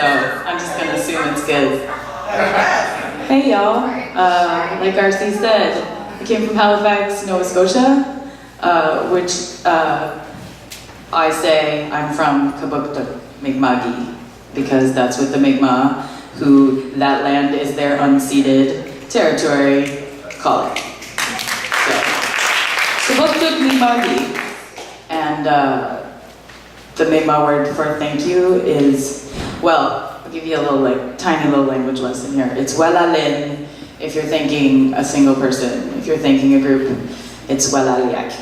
I'm just gonna assume it's good. Hey y'all, like RC said, I came from Halifax, Nova Scotia, which I say I'm from Kabukta Mi'kma'ki, because that's what the Mi'kmaq, who that land is their unceded territory, call it. So, Kabukta Mi'kma'ki, and the Mi'kmaq word for thank you is, well, I'll give you a little, tiny little language lesson here. It's welalin if you're thanking a single person. If you're thanking a group, it's welaliak.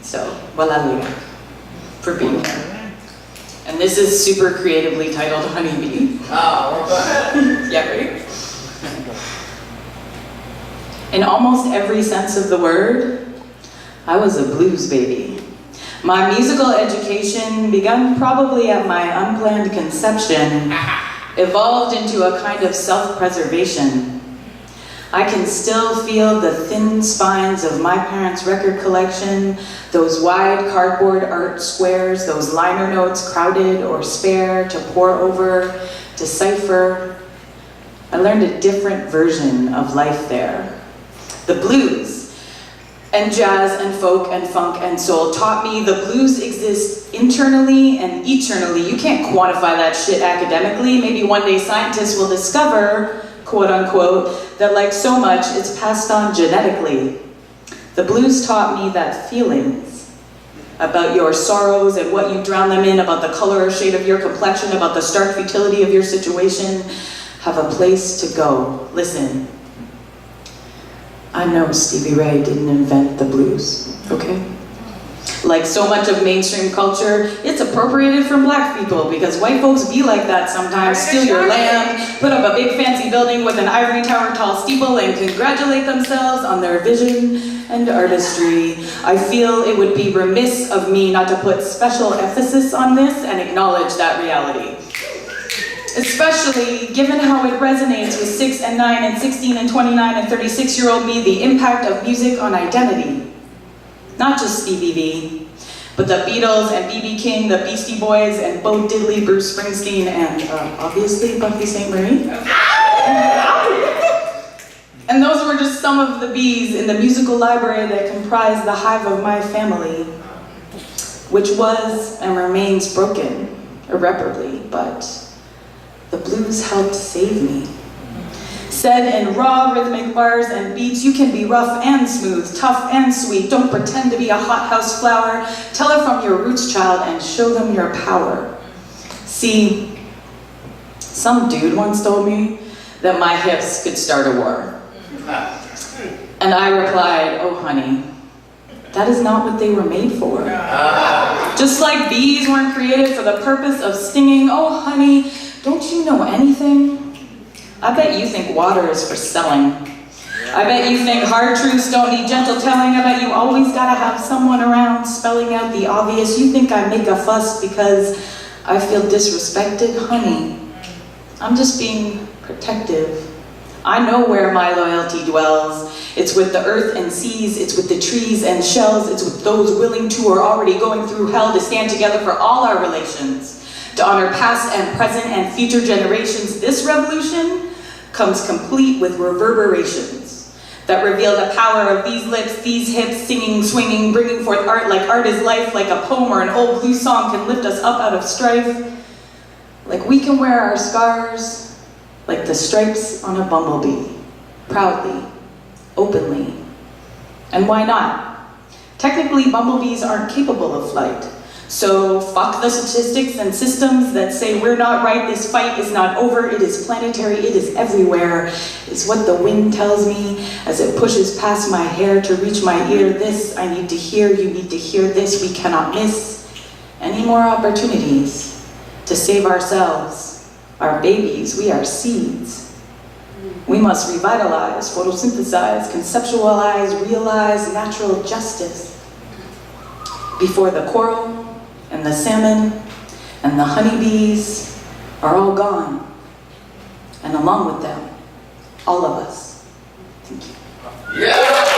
So, welaliak for being here. And this is super creatively titled Honeybee. Oh, yeah, right? In almost every sense of the word, I was a blues baby. My musical education, begun probably at my unplanned conception, evolved into a kind of self-preservation. I can still feel the thin spines of my parents' record collection, those wide cardboard art squares, those liner notes crowded or spare to pore over, decipher. I learned a different version of life there. The blues and jazz and folk and funk and soul taught me the blues exist internally and eternally. You can't quantify that shit academically. Maybe one day scientists will discover, quote unquote, that like so much, it's passed on genetically. The blues taught me that feelings about your sorrows and what you drown them in, about the color or shade of your complexion, about the stark futility of your situation, have a place to go. Listen. I know Stevie Ray didn't invent the blues, okay? Like so much of mainstream culture, it's appropriated from black people because white folks be like that sometimes, steal your land, put up a big fancy building with an ivory tower tall steeple and congratulate themselves on their vision and artistry. I feel it would be remiss of me not to put special emphasis on this and acknowledge that reality. Especially given how it resonates with 6 and 9 and 16 and 29 and 36-year-old me, the impact of music on identity. Not just Stevie V, but the Beatles and B.B. King, the Beastie Boys and Bo Diddley, Bruce Springsteen, and obviously Buffy St. Marie. And those were just some of the bees in the musical library that comprised the hive of my family, which was and remains broken irreparably, but the blues helped save me. Said in raw rhythmic bars and beats, you can be rough and smooth, tough and sweet. Don't pretend to be a hothouse flower. Tell it from your roots, child, and show them your power. See, some dude once told me that my hips could start a war. And I replied, oh honey, that is not what they were made for. Just like bees weren't created for the purpose of stinging, oh honey, don't you know anything? I bet you think water is for selling. I bet you think hard truths don't need gentle telling. I bet you always gotta have someone around spelling out the obvious. You think I make a fuss because I feel disrespected? Honey, I'm just being protective. I know where my loyalty dwells. It's with the earth and seas, it's with the trees and shells, it's with those willing to or already going through hell to stand together for all our relations. To honor past and present and future generations, this revolution comes complete with reverberations that reveal the power of these lips, these hips, singing, swinging, bringing forth art like art is life, like a poem or an old blues song can lift us up out of strife. Like we can wear our scars like the stripes on a bumblebee, proudly, openly. And why not? Technically, bumblebees aren't capable of flight. So fuck the statistics and systems that say we're not right, this fight is not over, it is planetary, it is everywhere, is what the wind tells me as it pushes past my hair to reach my ear. This I need to hear, you need to hear this, we cannot miss any more opportunities to save ourselves, our babies, we are seeds. We must revitalize, photosynthesize, conceptualize, realize natural justice before the coral and the salmon and the honeybees are all gone, and along with them, all of us. Thank you. Yeah!